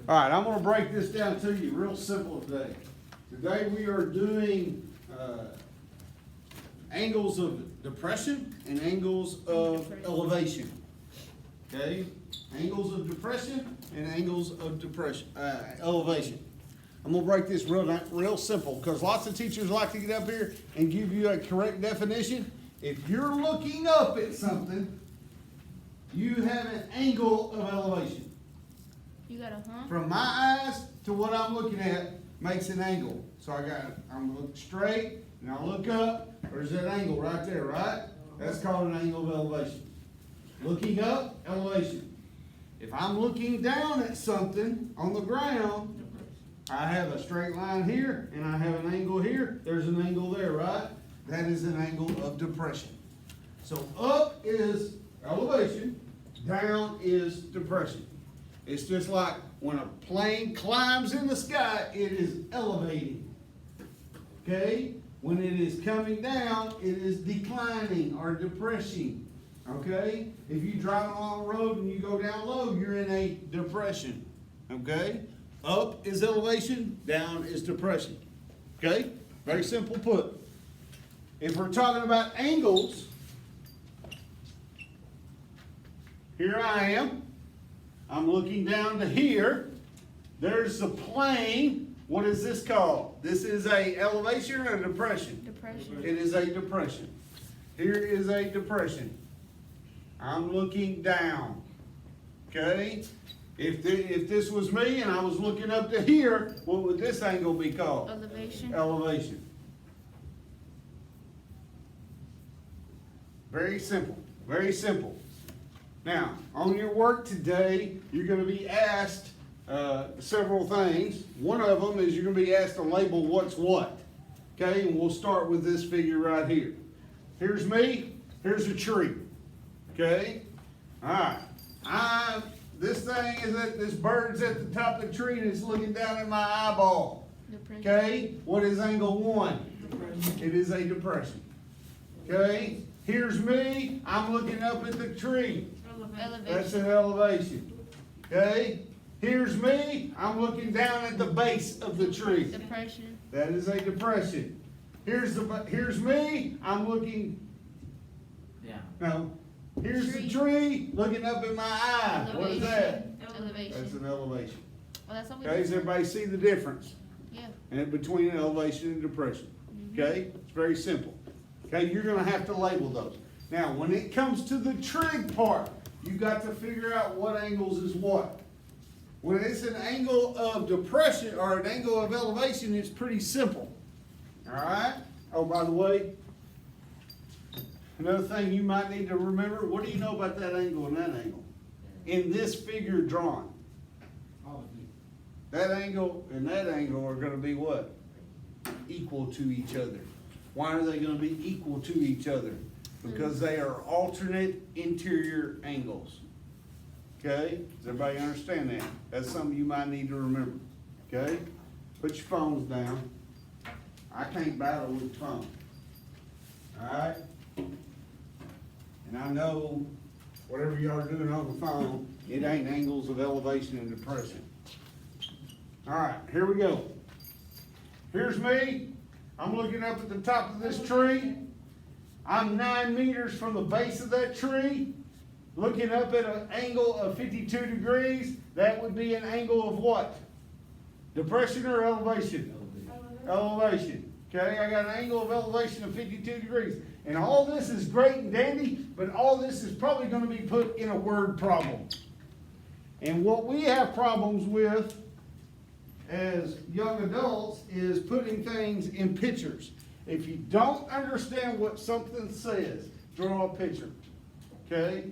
All right, I'm gonna break this down to you real simple today. Today we are doing angles of depression and angles of elevation. Okay? Angles of depression and angles of elevation. I'm gonna break this real simple because lots of teachers like to get up here and give you a correct definition. If you're looking up at something, you have an angle of elevation. You got a From my eyes to what I'm looking at makes an angle. So I'm looking straight and I look up, there's that angle right there, right? That's called an angle of elevation. Looking up, elevation. If I'm looking down at something on the ground, I have a straight line here and I have an angle here. There's an angle there, right? That is an angle of depression. So up is elevation, down is depression. It's just like when a plane climbs in the sky, it is elevating. Okay? When it is coming down, it is declining or depressing. Okay? If you drive along the road and you go down low, you're in a depression. Okay? Up is elevation, down is depression. Okay? Very simple put. If we're talking about angles, here I am. I'm looking down to here. There's the plane. What is this called? This is a elevation or a depression? Depression. It is a depression. Here is a depression. I'm looking down. Okay? If this was me and I was looking up to here, what would this angle be called? Elevation. Elevation. Very simple. Very simple. Now, on your work today, you're going to be asked several things. One of them is you're going to be asked to label what's what. Okay, and we'll start with this figure right here. Here's me. Here's a tree. Okay. All right. This bird's at the top of the tree and it's looking down at my eyeball. Depression. Okay. What is angle 1? Depression. It is a depression. Okay. Here's me. I'm looking up at the tree. Elevation. That's an elevation. Okay? Here's me. I'm looking down at the base of the tree. Depression. That is a depression. Here's me. I'm looking. No. Here's the tree looking up in my eye. Elevation. What is that? Elevation. That's an elevation. Well, that's what we Okay? Does everybody see the difference? Yeah. And between elevation and depression. Okay? It's very simple. Okay? You're going to have to label those. Now, when it comes to the trig part, you got to figure out what angles is what. When it's an angle of depression or an angle of elevation, it's pretty simple. All right? Oh, by the way, another thing you might need to remember, what do you know about that angle and that angle? In this figure drawn. That angle and that angle are going to be what? Equal to each other. Why are they going to be equal to each other? Because they are alternate interior angles. Okay? Does everybody understand that? That's something you might need to remember. Okay? Put your phones down. I can't battle with the phone. Alright? And I know whatever you are doing on the phone, it ain't angles of elevation and depression. Alright, here we go. Here's me. I'm looking up at the top of this tree. I'm 9 meters from the base of that tree, looking up at an angle of 52 degrees. That would be an angle of what? Depression or elevation? Elevation. Okay, I got an angle of elevation of 52 degrees. And all this is great and dandy, but all this is probably going to be put in a word problem. And what we have problems with as young adults is putting things in pictures. If you don't understand what something says, draw a picture. Okay?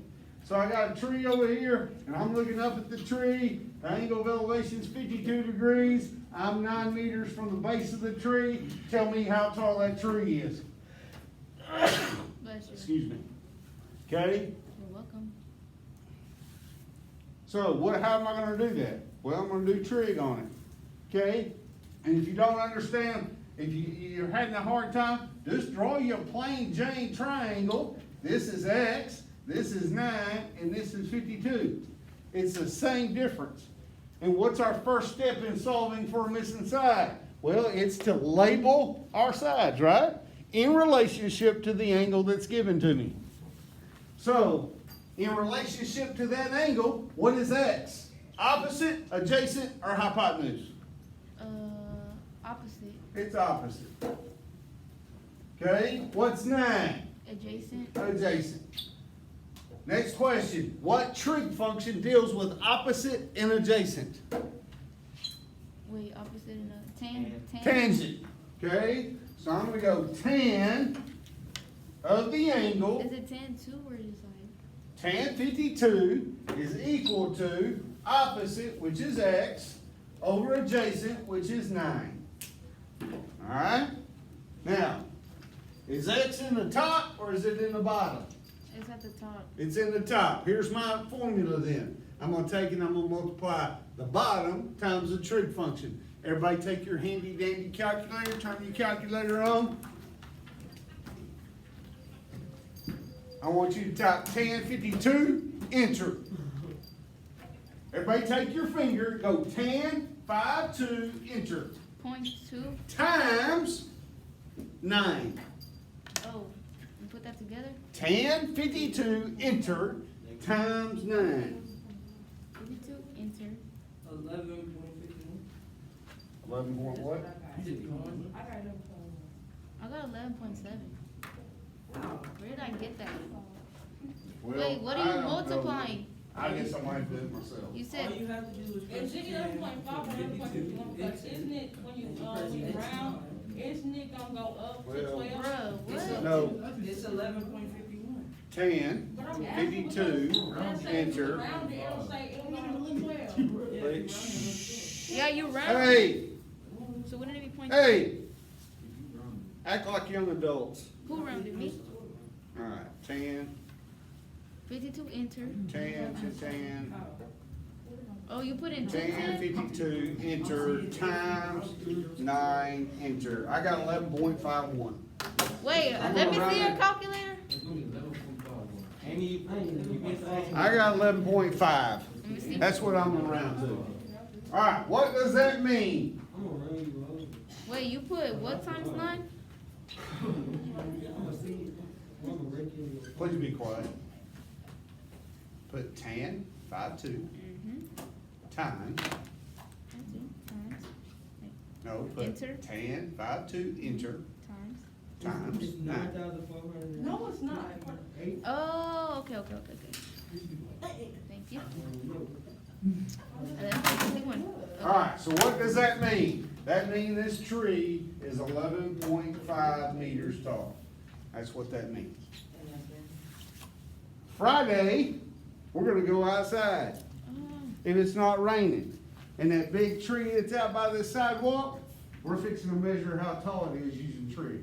So I got a tree over here, and I'm looking up at the tree. The angle of elevation is 52 degrees. I'm 9 meters from the base of the tree. Tell me how tall that tree is. Bless you. Excuse me. Okay? You're welcome. So how am I going to do that? Well, I'm going to do trig on it. Okay? And if you don't understand, if you're having a hard time, just draw your plain Jane triangle. This is X, this is 9, and this is 52. It's the same difference. And what's our first step in solving for a missing side? Well, it's to label our sides, right? In relationship to the angle that's given to me. So, in relationship to that angle, what is X? Opposite, adjacent, or hypotenuse? Opposite. It's opposite. Okay, what's 9? Adjacent. Adjacent. Next question. What trig function deals with opposite and adjacent? Wait, opposite and tan. Tangent. Okay, so I'm going to go tan of the angle. Is it tan too, or just like? Tan 52 is equal to opposite, which is X, over adjacent, which is 9. Alright? Now, is X in the top or is it in the bottom? It's at the top. It's in the top. Here's my formula then. I'm going to take and I'm going to multiply the bottom times the trig function. Everybody take your handy dandy calculator, turn your calculator on. I want you to type tan 52, enter. Everybody take your finger, go tan 52, enter. 0.2. Times 9. Oh, you put that together? Tan 52, enter, times 9. 52, enter. 11.51. 11 point what? I got 11.7. Where did I get that? Well, Wait, what I are you don't know. multiplying? I guess I might do it myself. You All said, you have to do is. It's 11.5 or 11.51, because isn't it, when you round, isn't it gonna go up to Well, 12? bro, what? No, It's 11.51. tan, But I'm asking, 52, let's say if you enter. round it, it'll say it'll go to 12. Yeah, you round. Hey, So wouldn't it be 0.2? hey, act like young adults. Who rounded me? All right, tan, 52, enter. tan to tan, Oh, you put in tan 10? 52, enter, times 9, enter. I got 11.51. Wait, I'm let me gonna see your round it. calculator. I got 11.5. Let me see. That's what I'm gonna round to. All right, what does that mean? Wait, you put what times 9? Please be quiet. Put tan 52 Mm-hmm. times, Times. no, put Enter. tan 52 enter Times. times It's 9. 9,400. No, it's not. Oh, okay. Thank you. 11.51. All right, so what does that mean? That means this tree is 11.5 meters tall. That's what that means. Friday, we're gonna go outside. Oh, If it's not raining, and that big tree that's out by the sidewalk, we're fixing to measure how tall it is using tree.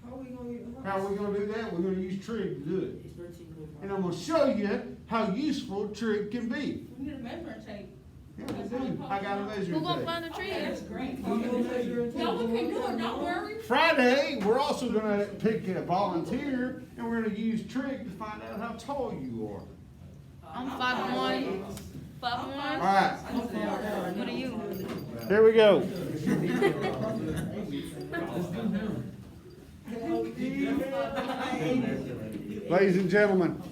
How are we gonna use? How are we gonna do that? We're gonna use trig to do it. It's 13.5. And I'm gonna show you how useful trig can be. We need a measuring tape. Yeah, I do. I got a who measuring gonna tape. find the tree? Okay, that's great. You gonna measure it? No, we can do it, don't worry. Friday, we're also gonna pick a volunteer, and we're gonna use trig to find out how tall you are. I'm 5'1". 5'1". All right, What are you? here we go. Ladies and gentlemen,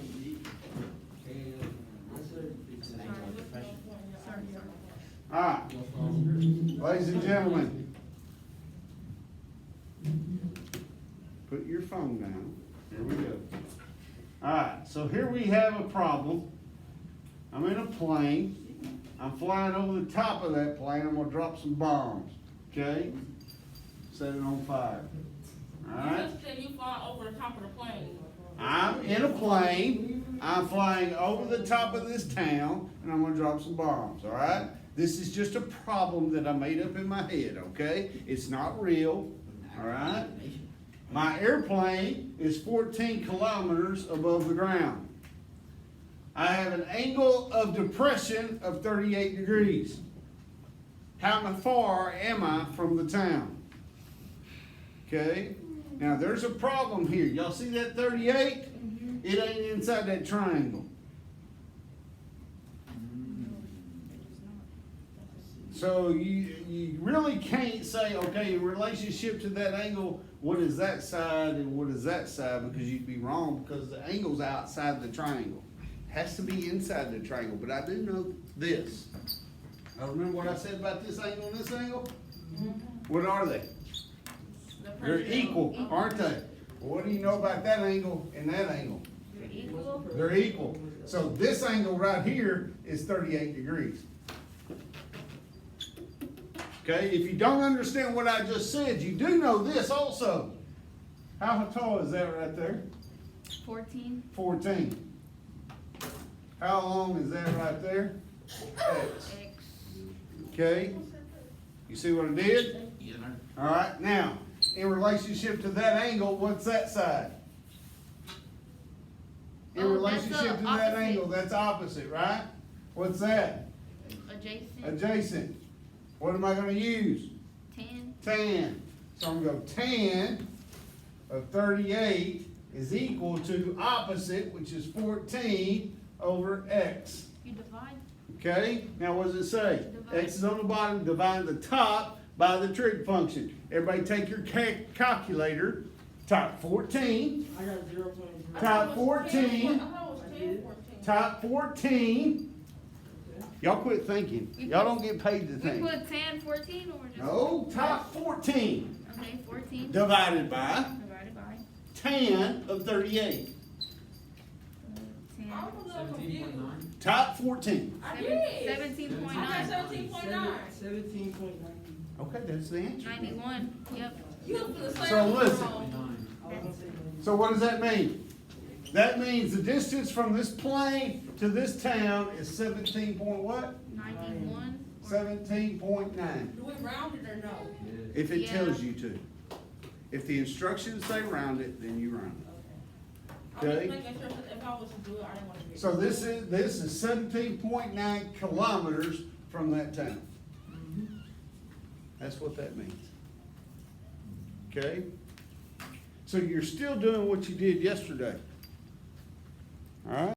all right, ladies and gentlemen, put your phone down. Here we go. All right, so here we have a problem. I'm in a plane. I'm flying over the top of that plane. I'm gonna drop some bombs, okay? Set it on fire. All You right? just said you fly over the top of the plane. I'm in a plane. I'm flying over the top of this town, and I'm gonna drop some bombs, all right? This is just a problem that I made up in my head, okay? It's not real, all right? My airplane is 14 kilometers above the ground. I have an angle of depression of 38 degrees. How far am I from the town? Okay? Now there's a problem here. Y'all see that 38? It ain't inside that triangle. So you really can't say, okay, in relationship to that angle, what is that side and what is that side, because you'd be wrong, because the angle's outside the triangle. Has to be inside the triangle, but I do know this. I remember what I said about this angle and this angle? What are they? They're equal, aren't they? Well, what do you know about that angle and that angle? You're equal. They're equal. So this angle right here is 38 degrees. Okay, if you don't understand what I just said, you do know this also. How tall is that right there? 14. 14. How long is that right there? X. X. Okay, you see what I did? Yeah. All right, now, in relationship to that angle, what's that side? In Oh, that's relationship the to that opposite. angle, that's opposite, right? What's that? Adjacent. Adjacent. What am I gonna use? 10. Tan. So I'm gonna go tan of 38 is equal to opposite, which is 14 over X. You divide. Okay, now what does it say? Divide. X is on the bottom, divide the top by the trig function. Everybody take your calculator, type 14, I got 0.0. Type 14. I thought it was 10, 14. type 14. Y'all quit thinking. Y'all don't get paid to We think. put 10, 14, or just? No, type 14 Okay, 14 divided by divided by tan of 38. 10. I was a little confused. Type 14. I did. 17.9. I got 17.9. 17.9. Okay, that's the answer. 91. Yep. You look for the same. So listen. wrong. I was gonna say 90. So what does that mean? That means the distance from this plane to this town is 17 point what? 91. or- 17.9. Do we round it or no? If it Yeah. tells you to. If the instructions say round it, then you round it. I'm just Okay. making sure, 'cause if I was to do it, I didn't want to be. So this is 17.9 kilometers from that town. That's what that means. Okay? So you're still doing what you did yesterday. All right?